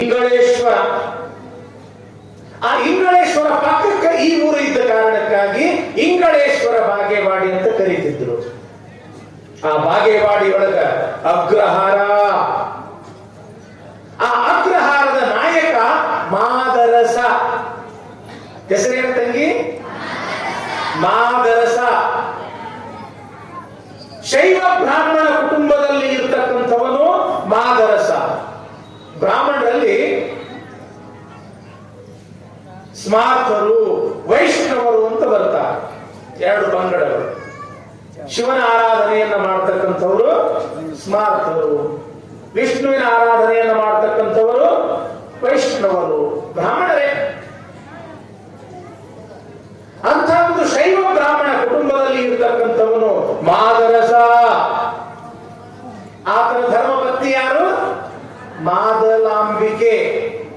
ಇಂಗಳೇಶ್ವರ. ಆ ಇಂಗಳೇಶ್ವರ ಪಕ್ಕಕ್ಕೆ ಈ ಊರು ಇದ್ದ ಕಾರಣಕ್ಕಾಗಿ ಇಂಗಳೇಶ್ವರ ಬಾಗೇವಾಡಿ ಅಂತ ಕರೀತಿದ್ರು. ಆ ಬಾಗೇವಾಡಿ ಒಳಗ ಅಗ್ರಹಾರ, ಆ ಅಗ್ರಹಾರದ ನಾಯಕ ಮಾದರಸ. ಹೆಸರೇನು ತಂಗಿ? ಮಾದರಸ. ಶೈವ ಬ್ರಾಹ್ಮಣ ಕುಟುಂಬದಲ್ಲಿ ಇರ್ತಕ್ಕಂಥವನು ಮಾದರಸ. ಬ್ರಾಹ್ಮಣರಲ್ಲಿ ಸ್ಮಾರ್ತರು, ವೈಷ್ಣವರು ಅಂತ ಬರ್ತಾರೆ, ಎರಡು ಪಂಗಡಗಳು. ಶಿವನ ಆರಾಧನೆಯನ್ನ ಮಾಡತಕ್ಕಂಥವರು ಸ್ಮಾರ್ತರು, ವಿಷ್ಣುವಿನ ಆರಾಧನೆಯನ್ನ ಮಾಡತಕ್ಕಂಥವರು ವೈಷ್ಣವರು, ಬ್ರಾಹ್ಮಣರೇ. ಅಂತ ಒಂದು ಶೈವ ಬ್ರಾಹ್ಮಣ ಕುಟುಂಬದಲ್ಲಿ ಇರ್ತಕ್ಕಂಥವನು ಮಾದರಸ. ಆತನ ಧರ್ಮಪತ್ನಿ ಯಾರು? ಮಾದಲಾಂಬಿಕೆ.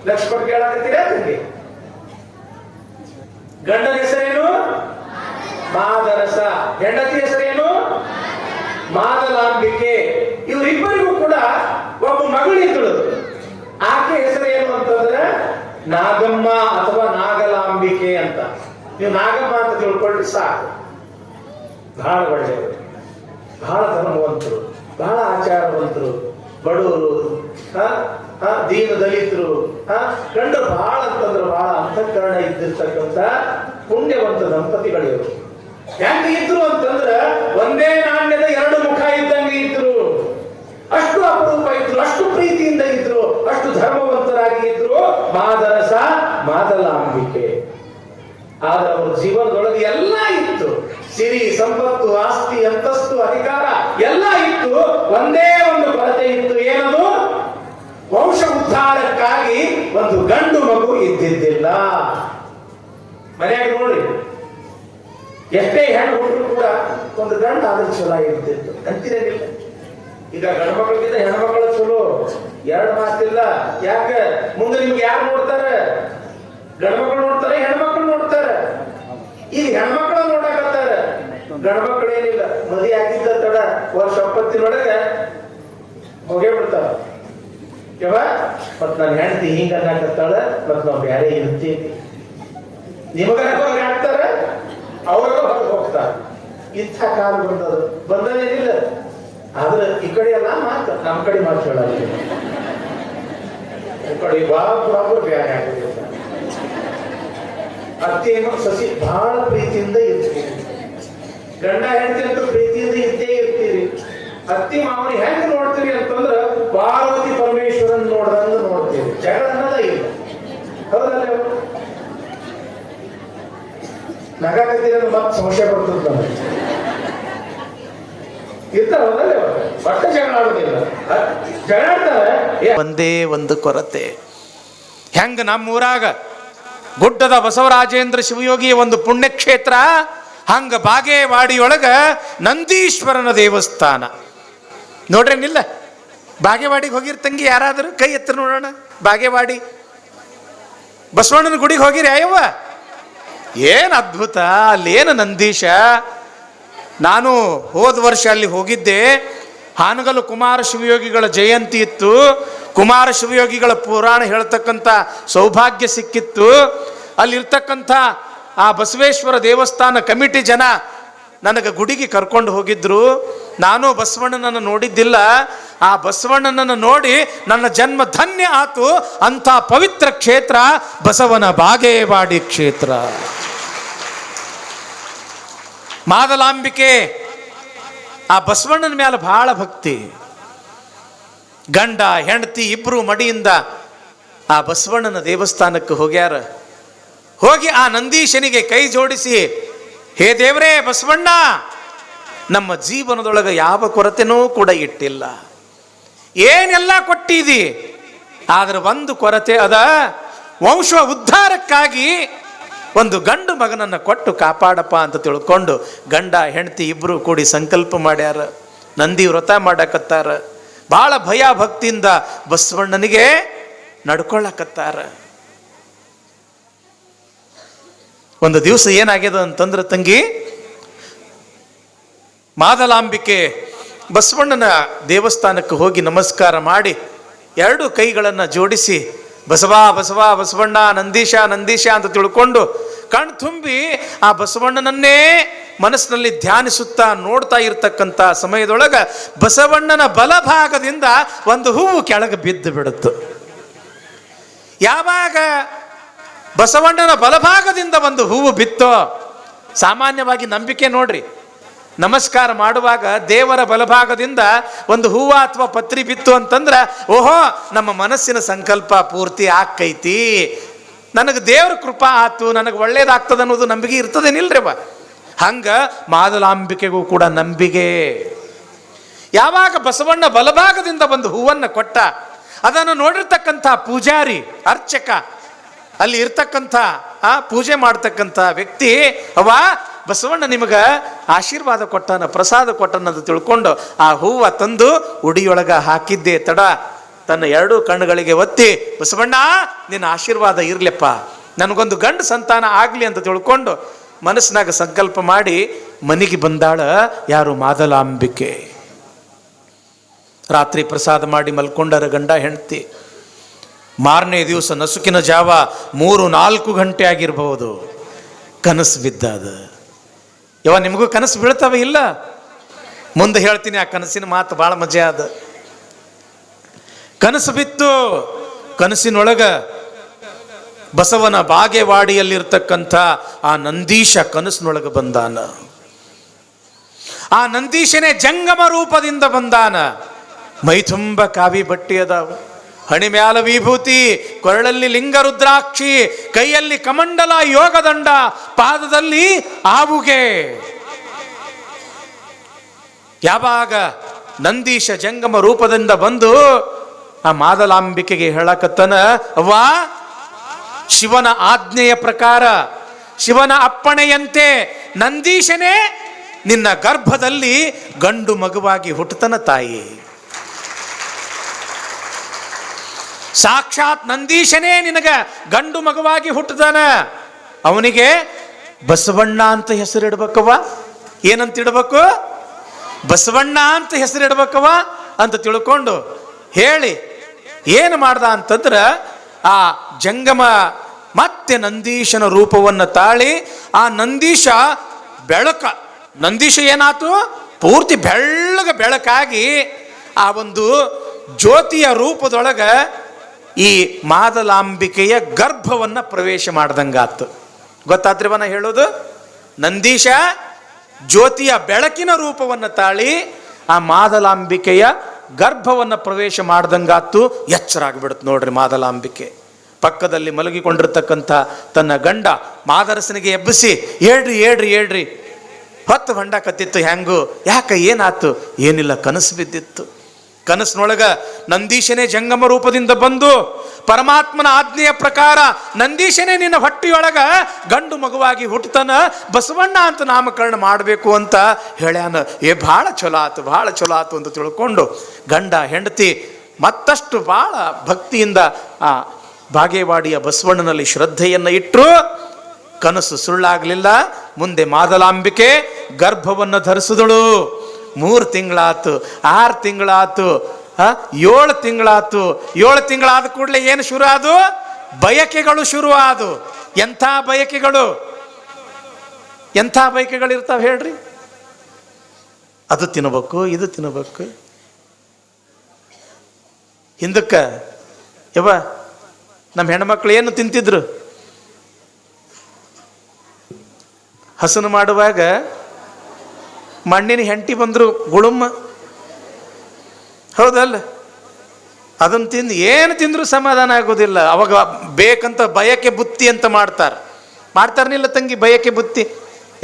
ಲಕ್ಷ್ಮಣ ಕೇಳಾಕತ್ತೀರಾ ತಂಗಿ? ಗಂಡನ ಹೆಸರೇನು? ಮಾದರಸ. ಹೆಂಡತಿ ಹೆಸರೇನು? ಮಾದಲಾಂಬಿಕೆ. ಇವರಿಬ್ಬರಿಗೂ ಕೂಡ ಒಬ್ಬ ಮಗಳಿದ್ದಳು. ಆಕೆ ಹೆಸರೇನು ಅಂತಂದ್ರೆ ನಾಗಮ್ಮ ಅಥವಾ ನಾಗಲಾಂಬಿಕೆ ಅಂತ. ನೀವು ನಾಗಮ್ಮ ಅಂತ ತಿಳ್ಕೊಳ್ಳಿ ಸಾಕು. ಬಹಳ ಒಳ್ಳೆಯವರು, ಬಹಳ ಧರ್ಮವಂತರು, ಬಹಳ ಆಚಾರವಂತರು, ಬಡವರು, ದೀನ ದಲಿತರು, ಗಂಡರು ಬಹಳ ಅಂತಂದ್ರೆ ಬಹಳ ಅಂತಃಕರಣ ಇದ್ದಿರ್ತಕ್ಕಂಥ ಪುಣ್ಯವಂತ ದಂಪತಿಗಳಿವರು. ಹೆಂಗ ಇದ್ರು ಅಂತಂದ್ರೆ ಒಂದೇ ನಾಣ್ಯದ ಎರಡು ಮುಖ ಇದ್ದಂಗೆ ಇದ್ರು. ಅಷ್ಟು ಅಪರೂಪ ಇದ್ರು, ಅಷ್ಟು ಪ್ರೀತಿಯಿಂದ ಇದ್ರು, ಅಷ್ಟು ಧರ್ಮವಂತರಾಗಿ ಇದ್ರು ಮಾದರಸ ಮಾದಲಾಂಬಿಕೆ. ಆದ್ರೆ ಅವ್ರ ಜೀವನದೊಳಗೆ ಎಲ್ಲ ಇತ್ತು. ಸಿರಿ ಸಂಪತ್ತು, ಆಸ್ತಿ, ಅಂತಸ್ತು, ಅಧಿಕಾರ ಎಲ್ಲ ಇತ್ತು. ಒಂದೇ ಒಂದು ಕೊರತೆ ಇತ್ತು. ಏನದು? ವಂಶ ಉದ್ಧಾರಕ್ಕಾಗಿ ಒಂದು ಗಂಡು ಮಗು ಇದ್ದಿದ್ದಿಲ್ಲ. ಮನೆಯಾಗ ನೋಡಿ, ಎಷ್ಟೇ ಹೆಣ್ಣು ಹುಟ್ಟರು ಕೂಡ ಒಂದು ಗಂಡು ಆದ್ರೆ ಚಲೋ ಇರ್ತಿತ್ತು ಅಂತಿರೇನಿಲ್ಲ. ಈಗ ಗಂಡು ಮಕ್ಕಳಿಗಿಂತ ಹೆಣ್ಮಕ್ಳು ಚಲೋ, ಎರಡು ಮಾತಿಲ್ಲ. ಯಾಕೆ? ಮುಂದೆ ನಿಮ್ಗೆ ಯಾರು ನೋಡ್ತಾರೆ? ಗಂಡು ಮಕ್ಕಳು ನೋಡ್ತಾರೆ, ಹೆಣ್ಮಕ್ಳು ನೋಡ್ತಾರೆ. ಈಗ ಹೆಣ್ಮಕ್ಳು ನೋಡಕತ್ತಾರೆ, ಗಂಡು ಮಕ್ಕಳು ಏನಿಲ್ಲ. ಮದುವೆ ಆಗಿದ್ದ ತಡ ವರ್ಷ 20 ಹೋಗೇ ಬಿಡ್ತಾರ. ಮತ್ ನನ್ನ ಹೆಂಡತಿ ಹಿಂಗ ಅನ್ನಕತ್ತಾಳ, ಮತ್ ನಾವ್ ಬ್ಯಾರೆ ಇರ್ತೀವಿ. ನಿಮಗಾರ ಹೋಗಿ ಹಾಕ್ತಾರ, ಅವ್ರಿಗ ಹೊರಗೆ ಹೋಗ್ತಾರ. ಇಂಥ ಕಾಲ ಬಂದವೇನಿಲ್ಲ. ಆದ್ರೆ ಈ ಕಡೆ ಎಲ್ಲ ಮಾತು, ನಮ್ಮ ಕಡೆ ಮಾತು ಹೇಳಲ್ಲ. ಈ ಕಡೆ ಬಾಬು ಬ್ಯಾರೆ ಹಾಕಿರ್ತಾರೆ. ಅತ್ತೇನು ಸಸಿ ಬಹಳ ಪ್ರೀತಿಯಿಂದ ಇರ್ತೀರಿ. ಗಂಡ ಹೆಂಡತಿ ಅಂತ ಪ್ರೀತಿಯಿಂದ ಇದ್ದೇ ಇರ್ತೀರಿ. ಅತ್ತಿ ಮಾವನಿ ಹೆಂಗ್ ನೋಡ್ತೀರಿ ಅಂತಂದ್ರ ಪಾರ್ವತಿ ಪರಮೇಶ್ವರನ್ ನೋಡ್ದಂಗ ನೋಡ್ತೀರಿ. ಜಗಳ ಅನ್ನೋದ ಇಲ್ಲ. ಹೌದಲ್ಲ? ನಗಾಕತ್ತೀರ ಮತ್ ಸಮಸ್ಯೆ ಬರ್ತದ ನಮಗೆ. ಇರ್ತಾರಲ್ಲ ಒಟ್ಟ ಜಗಳ ಆಡೋದಿಲ್ಲ, ಜಗಳ ಆಡ್ತಾರೆ. ಒಂದೇ ಒಂದು ಕೊರತೆ. ಹೆಂಗ ನಮ್ಮೂರಾಗ ಗುಡ್ಡದ ಬಸವರಾಜೇಂದ್ರ ಶಿವಯೋಗಿಯ ಒಂದು ಪುಣ್ಯಕ್ಷೇತ್ರ, ಹಂಗ ಬಾಗೇವಾಡಿಯೊಳಗ ನಂದೀಶ್ವರನ ದೇವಸ್ಥಾನ ನೋಡ್ರೇನಿಲ್ಲ. ಬಾಗೇವಾಡಿಗೆ ಹೋಗಿರ್ತಂಗಿ ಯಾರಾದರೂ ಕೈ ಎತ್ತರ ನೋಡೋಣ. ಬಾಗೇವಾಡಿ ಬಸವಣ್ಣನ ಗುಡಿಗೆ ಹೋಗಿರಿ ಅಯ್ಯವ್ವ? ಏನ್ ಅದ್ಭುತ! ಅಲ್ಲೇನು ನಂದೀಶ. ನಾನು ಹೋದ ವರ್ಷ ಅಲ್ಲಿ ಹೋಗಿದ್ದೆ. ಹಾನಗಲ್ಲು ಕುಮಾರ ಶಿವಯೋಗಿಗಳ ಜಯಂತಿ ಇತ್ತು. ಕುಮಾರ ಶಿವಯೋಗಿಗಳ ಪುರಾಣ ಹೇಳ್ತಕ್ಕಂಥ ಸೌಭಾಗ್ಯ ಸಿಕ್ಕಿತ್ತು. ಅಲ್ಲಿರ್ತಕ್ಕಂಥ ಆ ಬಸವೇಶ್ವರ ದೇವಸ್ಥಾನ ಕಮಿಟಿ ಜನ ನನಗೆ ಗುಡಿಗೆ ಕರ್ಕೊಂಡು ಹೋಗಿದ್ರು. ನಾನು ಬಸವಣ್ಣನನ್ನು ನೋಡಿದ್ದಿಲ್ಲ. ಆ ಬಸವಣ್ಣನನ್ನು ನೋಡಿ ನನ್ನ ಜನ್ಮ ಧನ್ಯ ಆತು. ಅಂಥ ಪವಿತ್ರ ಕ್ಷೇತ್ರ ಬಸವನ ಬಾಗೇವಾಡಿ ಕ್ಷೇತ್ರ. ಮಾದಲಾಂಬಿಕೆ ಆ ಬಸವಣ್ಣನ ಮೇಲೆ ಬಹಳ ಭಕ್ತಿ. ಗಂಡ ಹೆಂಡತಿ ಇಬ್ರು ಮಡಿಯಿಂದ ಆ ಬಸವಣ್ಣನ ದೇವಸ್ಥಾನಕ್ಕೆ ಹೋಗ್ಯಾರ. ಹೋಗಿ ಆ ನಂದೀಶನಿಗೆ ಕೈ ಜೋಡಿಸಿ, ಹೇ ದೇವರೇ ಬಸವಣ್ಣ, ನಮ್ಮ ಜೀವನದೊಳಗೆ ಯಾವ ಕೊರತೆನೂ ಕೂಡ ಇಟ್ಟಿಲ್ಲ, ಏನೆಲ್ಲ ಕೊಟ್ಟಿದಿ, ಆದ್ರೆ ಒಂದು ಕೊರತೆ ಅದ, ವಂಶ ಉದ್ಧಾರಕ್ಕಾಗಿ ಒಂದು ಗಂಡು ಮಗನನ್ನು ಕೊಟ್ಟು ಕಾಪಾಡಪ್ಪ ಅಂತ ತಿಳ್ಕೊಂಡು ಗಂಡ ಹೆಂಡತಿ ಇಬ್ರು ಕೂಡಿ ಸಂಕಲ್ಪ ಮಾಡ್ಯಾರ. ನಂದಿ ವ್ರತ ಮಾಡಕತ್ತಾರ. ಬಹಳ ಭಯ ಭಕ್ತಿಯಿಂದ ಬಸವಣ್ಣನಿಗೆ ನಡ್ಕೊಳ್ಳಕತ್ತಾರ. ಒಂದು ದಿವಸ ಏನಾಗ್ಯದ ಅಂತಂದ್ರೆ ತಂಗಿ, ಮಾದಲಾಂಬಿಕೆ ಬಸವಣ್ಣನ ದೇವಸ್ಥಾನಕ್ಕೆ ಹೋಗಿ ನಮಸ್ಕಾರ ಮಾಡಿ 2 ಕೈಗಳನ್ನು ಜೋಡಿಸಿ ಬಸವ ಬಸವ ಬಸವಣ್ಣ, ನಂದೀಶ ನಂದೀಶ ಅಂತ ತಿಳ್ಕೊಂಡು ಕಣ್ ತುಂಬಿ ಆ ಬಸವಣ್ಣನನ್ನೇ ಮನಸ್ಸಿನಲ್ಲಿ ಧ್ಯಾನಿಸುತ್ತಾ ನೋಡ್ತಾ ಇರ್ತಕ್ಕಂಥ ಸಮಯದೊಳಗ ಬಸವಣ್ಣನ ಬಲಭಾಗದಿಂದ ಒಂದು ಹೂವು ಕೆಳಗೆ ಬಿದ್ದು ಬಿಡುತ್ತು. ಯಾವಾಗ ಬಸವಣ್ಣನ ಬಲಭಾಗದಿಂದ ಒಂದು ಹೂವು ಬಿತ್ತೋ, ಸಾಮಾನ್ಯವಾಗಿ ನಂಬಿಕೆ ನೋಡ್ರಿ, ನಮಸ್ಕಾರ ಮಾಡುವಾಗ ದೇವರ ಬಲಭಾಗದಿಂದ ಒಂದು ಹೂವ ಅಥವಾ ಪತ್ರಿ ಬಿತ್ತು ಅಂತಂದ್ರೆ ಓಹೋ ನಮ್ಮ ಮನಸ್ಸಿನ ಸಂಕಲ್ಪ ಪೂರ್ತಿ ಆಕ್ಕೈತಿ, ನನಗೆ ದೇವ್ರ ಕೃಪಾ ಆತು, ನನಗೆ ಒಳ್ಳೇದಾಗ್ತದ ಅನ್ನೋದು ನಂಬಿಕೆ ಇರ್ತದೇನಿಲ್ರಿವ. ಹಂಗ ಮಾದಲಾಂಬಿಕೆಗೂ ಕೂಡ ನಂಬಿಕೆ. ಯಾವಾಗ ಬಸವಣ್ಣ ಬಲಭಾಗದಿಂದ ಒಂದು ಹೂವನ್ನು ಕೊಟ್ಟ, ಅದನ್ನು ನೋಡಿರ್ತಕ್ಕಂಥ ಪೂಜಾರಿ, ಅರ್ಚಕ, ಅಲ್ಲಿ ಇರ್ತಕ್ಕಂಥ ಪೂಜೆ ಮಾಡ್ತಕ್ಕಂಥ ವ್ಯಕ್ತಿ, ಅವ ಬಸವಣ್ಣ ನಿಮಗ ಆಶೀರ್ವಾದ ಕೊಟ್ಟನ, ಪ್ರಸಾದ ಕೊಟ್ಟನ ಅಂತ ತಿಳ್ಕೊಂಡು ಆ ಹೂವ ತಂದು ಉಡಿಯೊಳಗ ಹಾಕಿದ್ದೆ ತಡ ತನ್ನ ಎರಡೂ ಕಣ್ಣುಗಳಿಗೆ ಒತ್ತಿ, ಬಸವಣ್ಣ ನಿನ್ನ ಆಶೀರ್ವಾದ ಇರ್ಲೆಪ್ಪ, ನನಗೊಂದು ಗಂಡು ಸಂತಾನ ಆಗ್ಲಿ ಅಂತ ತಿಳ್ಕೊಂಡು ಮನಸ್ಸಿನಾಗ ಸಂಕಲ್ಪ ಮಾಡಿ ಮನೆಗೆ ಬಂದಾಳ ಯಾರು? ಮಾದಲಾಂಬಿಕೆ. ರಾತ್ರಿ ಪ್ರಸಾದ ಮಾಡಿ ಮಲ್ಕೊಂಡರ ಗಂಡ ಹೆಂಡತಿ. ಮಾರನೇ ದಿವಸ ನಸುಕಿನ ಜಾವ 3-4 ಗಂಟೆ ಆಗಿರಬಹುದು, ಕನಸು ಬಿದ್ದಾದ. ನಿಮಗೂ ಕನಸು ಬೀಳ್ತವ ಇಲ್ಲ? ಮುಂದೆ ಹೇಳ್ತೀನಿ, ಆ ಕನಸಿನ ಮಾತು ಭಾಳ ಮಜಾ ಅದ. ಕನಸು ಬಿತ್ತು. ಕನಸಿನೊಳಗ ಬಸವನ ಬಾಗೇವಾಡಿಯಲ್ಲಿರ್ತಕ್ಕಂಥ ಆ ನಂದೀಶ ಕನಸಿನೊಳಗೆ ಬಂದಾನ. ಆ ನಂದೀಶನೇ ಜಂಗಮ ರೂಪದಿಂದ ಬಂದಾನ. ಮೈ ತುಂಬ ಕಾವಿ ಬಟ್ಟೆ ಅದಾವ, ಹಣಿ ಮ್ಯಾಲ ವಿಭೂತಿ, ಕೊರಳಲ್ಲಿ ಲಿಂಗ ರುದ್ರಾಕ್ಷಿ, ಕೈಯಲ್ಲಿ ಕಮಂಡಲ ಯೋಗದಂಡ, ಪಾದದಲ್ಲಿ ಆವುಗೆ. ಯಾವಾಗ ನಂದೀಶ ಜಂಗಮ ರೂಪದಿಂದ ಬಂದು ಆ ಮಾದಲಾಂಬಿಕೆಗೆ ಹೇಳಕತ್ತನ, ಅವ್ವ ಶಿವನ ಆಜ್ಞೆಯ ಪ್ರಕಾರ, ಶಿವನ ಅಪ್ಪಣೆಯಂತೆ ನಂದೀಶನೇ ನಿನ್ನ ಗರ್ಭದಲ್ಲಿ ಗಂಡು ಮಗುವಾಗಿ ಹುಟ್ಟುತ್ತನ ತಾಯಿ. ಸಾಕ್ಷಾತ್ ನಂದೀಶನೇ ನಿನಗ ಗಂಡು ಮಗುವಾಗಿ ಹುಟ್ಟುತ್ತಾನ. ಅವನಿಗೆ ಬಸವಣ್ಣ ಅಂತ ಹೆಸರಿಡ್ಬೇಕವ್ವ. ಏನಂತ ಇಡ್ಬೇಕು? ಬಸವಣ್ಣ ಅಂತ ಹೆಸರಿಡ್ಬೇಕವ್ವ ಅಂತ ತಿಳ್ಕೊಂಡು ಹೇಳಿ ಏನು ಮಾಡ್ದ ಅಂತಂದ್ರ, ಆ ಜಂಗಮ ಮತ್ತೆ ನಂದೀಶನ ರೂಪವನ್ನು ತಾಳಿ, ಆ ನಂದೀಶ ನಂದೀಶ ಏನಾತು? ಪೂರ್ತಿ ಬೆಳಕಾಗಿ ಆ ಒಂದು ಜ್ಯೋತಿಯ ರೂಪದೊಳಗ ಈ ಮಾದಲಾಂಬಿಕೆಯ ಗರ್ಭವನ್ನ ಪ್ರವೇಶ ಮಾಡ್ದಂಗಾತು. ಗೊತ್ತಾದ್ರಿವನ ಹೇಳೋದು? ನಂದೀಶ ಜ್ಯೋತಿಯ ಬೆಳಕಿನ ರೂಪವನ್ನು ತಾಳಿ ಆ ಮಾದಲಾಂಬಿಕೆಯ ಗರ್ಭವನ್ನು ಪ್ರವೇಶ ಮಾಡ್ದಂಗಾತು. ಎಚ್ಚರ ಆಗಿಬಿಡುತ್ತೆ ನೋಡ್ರಿ ಮಾದಲಾಂಬಿಕೆ. ಪಕ್ಕದಲ್ಲಿ ಮಲಗಿಕೊಂಡಿರ್ತಕ್ಕಂಥ ತನ್ನ ಗಂಡ ಮಾದರಸನಿಗೆ ಎಬ್ಬಿಸಿ, ಹೇಳ್ರಿ ಹೇಳ್ರಿ ಹೇಳ್ರಿ, ಹೊತ್ತು ಹೊಂಡ ಕತ್ತಿತ್ತು, ಹ್ಯಾಂಗು ಯಾಕ ಏನಾತು? ಏನಿಲ್ಲ, ಕನಸು ಬಿದ್ದಿತ್ತು. ಕನಸಿನೊಳಗ ನಂದೀಶನೇ ಜಂಗಮ ರೂಪದಿಂದ ಬಂದು ಪರಮಾತ್ಮನ ಆಜ್ಞೆಯ ಪ್ರಕಾರ ನಂದೀಶನೇ ನಿನ್ನ ಹೊಟ್ಟೆಯೊಳಗ ಗಂಡು ಮಗುವಾಗಿ ಹುಟ್ಟತನ, ಬಸವಣ್ಣ ಅಂತ ನಾಮಕರಣ ಮಾಡಬೇಕು ಅಂತ ಹೇಳ್ಯಾನ. ಭಾಳ ಚಲೋ ಆತು, ಭಾಳ ಚಲೋ ಆತು ಅಂತ ತಿಳ್ಕೊಂಡು ಗಂಡ ಹೆಂಡತಿ ಮತ್ತಷ್ಟು ಭಾಳ ಭಕ್ತಿಯಿಂದ ಆ ಬಾಗೇವಾಡಿಯ ಬಸವಣ್ಣನಲ್ಲಿ ಶ್ರದ್ಧೆಯನ್ನು ಇಟ್ಟರು. ಕನಸು ಸುಳ್ಳಾಗಲಿಲ್ಲ. ಮುಂದೆ ಮಾದಲಾಂಬಿಕೆ ಗರ್ಭವನ್ನು ಧರಿಸಿದಳು. 3 ತಿಂಗಳಾತು, 6 ತಿಂಗಳಾತು, 7 ತಿಂಗಳಾತು. 7 ತಿಂಗಳಾದ ಕೂಡಲೇ ಏನು ಶುರು ಆದು? ಬಯಕೆಗಳು ಶುರು ಆದು. ಎಂಥ ಬಯಕೆಗಳು? ಎಂಥ ಬಯಕೆಗಳು ಇರ್ತಾವ ಹೇಳ್ರಿ? ಅದು ತಿನ್ನಬೇಕು, ಇದು ತಿನ್ನಬೇಕು. ಹಿಂದಕ್ಕ ನಮ್ಮ ಹೆಣ್ಮಕ್ಳು ಏನು ತಿಂತಿದ್ರು? ಹಸನು ಮಾಡುವಾಗ ಮಣ್ಣಿನ ಹೆಂಟಿ ಬಂದ್ರು ಗುಳುಮ್ಮ, ಹೌದಲ್ಲ? ಅದನ್ನು ತಿಂದು ಏನು ತಿಂದ್ರು ಸಮಾಧಾನ ಆಗೋದಿಲ್ಲ. ಅವಾಗ ಬೇಕಂತ ಬಯಕೆ ಬುತ್ತಿ ಅಂತ ಮಾಡ್ತಾರನಿಲ್ಲ ತಂಗಿ, ಬಯಕೆ ಬುತ್ತಿ.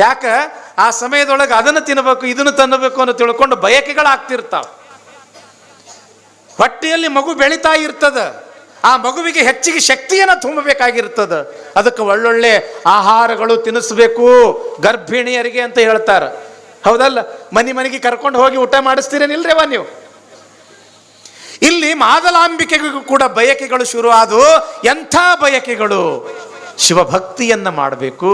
ಯಾಕ? ಆ ಸಮಯದೊಳಗೆ ಅದನ್ನು ತಿನ್ನಬೇಕು, ಇದನ್ನು ತಿನ್ನಬೇಕು ಅಂತ ತಿಳ್ಕೊಂಡು ಬಯಕೆಗಳಾಗ್ತಿರ್ತಾವ. ಹೊಟ್ಟೆಯಲ್ಲಿ ಮಗು ಬೆಳೀತಾ ಇರ್ತದ. ಆ ಮಗುವಿಗೆ ಹೆಚ್ಚಿಗೆ ಶಕ್ತಿಯನ್ನು ತುಂಬಬೇಕಾಗಿರ್ತದ. ಅದಕ್ಕೆ ಒಳ್ಳೊಳ್ಳೆ ಆಹಾರಗಳು ತಿನ್ನಿಸ್ಬೇಕು ಗರ್ಭಿಣಿಯರಿಗೆ ಅಂತ ಹೇಳ್ತಾರೆ, ಹೌದಲ್ಲ? ಮನೆಗೆ ಕರ್ಕೊಂಡು ಹೋಗಿ ಊಟ ಮಾಡಿಸ್ತೀರೇನಿಲ್ರೇವ ನೀವು? ಇಲ್ಲಿ ಮಾದಲಾಂಬಿಕೆಗೂ ಕೂಡ ಬಯಕೆಗಳು ಶುರು ಆದವು. ಎಂಥ ಬಯಕೆಗಳು? ಶಿವಭಕ್ತಿಯನ್ನು ಮಾಡಬೇಕು,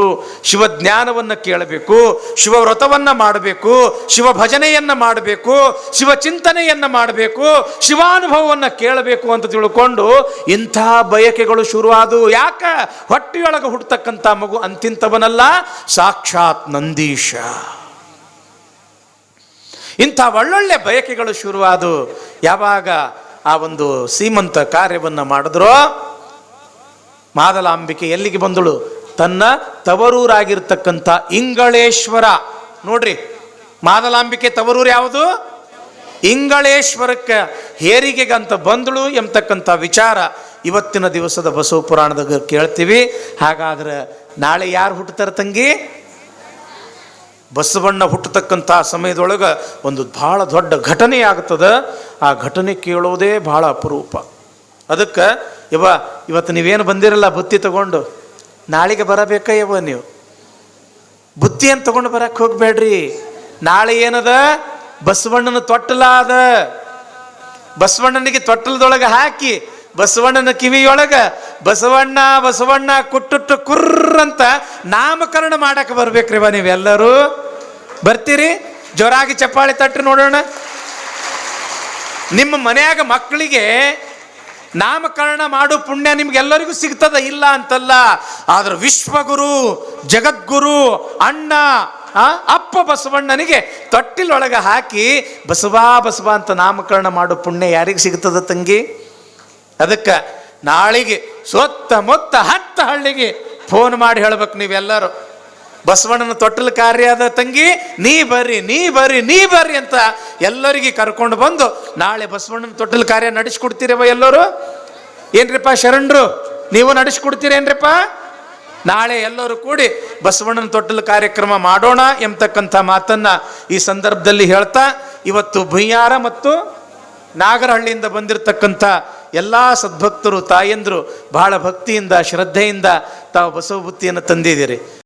ಶಿವಜ್ಞಾನವನ್ನು ಕೇಳಬೇಕು, ಶಿವವ್ರತವನ್ನು ಮಾಡಬೇಕು, ಶಿವ ಭಜನೆಯನ್ನು ಮಾಡಬೇಕು, ಶಿವಚಿಂತನೆಯನ್ನು ಮಾಡಬೇಕು, ಶಿವಾನುಭವವನ್ನು ಕೇಳಬೇಕು ಅಂತ ತಿಳ್ಕೊಂಡು ಇಂಥ ಬಯಕೆಗಳು ಶುರುವಾದವು. ಯಾಕ? ಹೊಟ್ಟೆಯೊಳಗೆ ಹುಟ್ಟತಕ್ಕಂಥ ಮಗು ಅಂತಿಂತವನಲ್ಲ, ಸಾಕ್ಷಾತ್ ನಂದೀಶ. ಇಂಥ ಒಳ್ಳೊಳ್ಳೆ ಬಯಕೆಗಳು ಶುರುವಾದವು. ಯಾವಾಗ ಆ ಒಂದು ಸೀಮಂತ ಕಾರ್ಯವನ್ನು ಮಾಡಿದ್ರೋ, ಮಾದಲಾಂಬಿಕೆ ಎಲ್ಲಿಗೆ ಬಂದಳು? ತನ್ನ ತವರೂರಾಗಿರ್ತಕ್ಕಂಥ ಇಂಗಳೇಶ್ವರ. ನೋಡ್ರಿ, ಮಾದಲಾಂಬಿಕೆ ತವರೂರು ಯಾವುದು? ಇಂಗಳೇಶ್ವರಕ್ಕೆ ಹೇರಿಗೆಗಂತ ಬಂದಳು ಎಂಬತಕ್ಕಂಥ ವಿಚಾರ ಇವತ್ತಿನ ದಿವಸದ ಬಸವ ಪುರಾಣದಾಗ ಕೇಳ್ತೀವಿ. ಹಾಗಾದ್ರೆ ನಾಳೆ ಯಾರು ಹುಟ್ಟುತ್ತಾರೆ ತಂಗಿ? ಬಸವಣ್ಣ ಹುಟ್ಟತಕ್ಕಂಥ ಸಮಯದೊಳಗೆ ಒಂದು ಬಹಳ ದೊಡ್ಡ ಘಟನೆ ಆಗ್ತದೆ. ಆ ಘಟನೆ ಕೇಳೋದೇ ಬಹಳ ಅಪರೂಪ. ಅದಕ್ಕೆ ಇವತ್ತು ನೀವೇನು ಬಂದಿರಲ್ಲ ಬುತ್ತಿ ತಗೊಂಡು, ನಾಳೆಗೆ ಬರಬೇಕ ನೀವು ಬುತ್ತಿ ಅಂತ ತಗೊಂಡು ಬರಕ್ಕೆ ಹೋಗ್ಬೇಡ್ರಿ. ನಾಳೆ ಏನದ? ಬಸವಣ್ಣನ ತೊಟ್ಟಲ ಅದ. ಬಸವಣ್ಣನಿಗೆ ತೊಟ್ಟಲದೊಳಗೆ ಹಾಕಿ ಬಸವಣ್ಣನ ಕಿವಿಯೊಳಗೆ ಬಸವಣ್ಣ ಬಸವಣ್ಣ ಕುಟ್ಟುಟ್ಟು ಕುರ್ರಂತ ನಾಮಕರಣ ಮಾಡಕ್ಕೆ ಬರ್ಬೇಕ್ರಿ. ನೀವೆಲ್ಲರೂ ಬರ್ತೀರಿ? ಜೋರಾಗಿ ಚಪ್ಪಾಳಿ ತಟ್ರಿ ನೋಡೋಣ. ನಿಮ್ಮ ಮನೆಯಾಗ ಮಕ್ಕಳಿಗೆ ನಾಮಕರಣ ಮಾಡು ಪುಣ್ಯ ನಿಮ್ಗೆಲ್ಲರಿಗೂ ಸಿಗ್ತದ, ಇಲ್ಲ ಅಂತಲ್ಲ. ಆದ್ರೆ ವಿಶ್ವಗುರು ಜಗದ್ಗುರು ಅಣ್ಣ ಅಪ್ಪ ಬಸವಣ್ಣನಿಗೆ ತೊಟ್ಟಿಲೊಳಗೆ ಹಾಕಿ ಬಸವ ಬಸವ ಅಂತ ನಾಮಕರಣ ಮಾಡೋ ಪುಣ್ಯ ಯಾರಿಗೆ ಸಿಗ್ತದ ತಂಗಿ? ಅದಕ್ಕೆ ನಾಳೆಗೆ ಸುತ್ತಮುತ್ತ 10 ಹಳ್ಳಿಗೆ ಫೋನ್ ಮಾಡಿ ಹೇಳ್ಬೇಕು ನೀವೆಲ್ಲರೂ, ಬಸವಣ್ಣನ ತೊಟ್ಟಲ ಕಾರ್ಯ ಅದ ತಂಗಿ, ನೀ ಬರ್ರಿ ನೀ ಬರ್ರಿ ನೀ ಬರ್ರಿ ಅಂತ ಎಲ್ಲರಿಗೆ ಕರ್ಕೊಂಡು ಬಂದು ನಾಳೆ ಬಸವಣ್ಣನ ತೊಟ್ಟಲ ಕಾರ್ಯ ನಡೆಸ್ಕೊಡ್ತೀರವ ಎಲ್ಲರೂ? ಏನ್ರಿಪ್ಪ ಶರಣರು, ನೀವು ನಡೆಸ್ಕೊಡ್ತೀರೇನ್ರಿಪ್ಪ? ನಾಳೆ ಎಲ್ಲರೂ ಕೂಡಿ ಬಸವಣ್ಣನ ತೊಟ್ಟಲ ಕಾರ್ಯಕ್ರಮ ಮಾಡೋಣ ಎಂಬತಕ್ಕಂಥ ಮಾತನ್ನ ಈ ಸಂದರ್ಭದಲ್ಲಿ ಹೇಳ್ತಾ, ಇವತ್ತು ಭುಯ್ಯಾರ ಮತ್ತು ನಾಗರಹಳ್ಳಿಯಿಂದ ಬಂದಿರತಕ್ಕಂಥ ಎಲ್ಲ ಸದ್ಭಕ್ತರು ತಾಯಂದರು ಬಹಳ ಭಕ್ತಿಯಿಂದ ಶ್ರದ್ಧೆಯಿಂದ ತಾವು ಬಸವ ಬುತ್ತಿಯನ್ನು ತಂದಿದ್ದೀರಿ.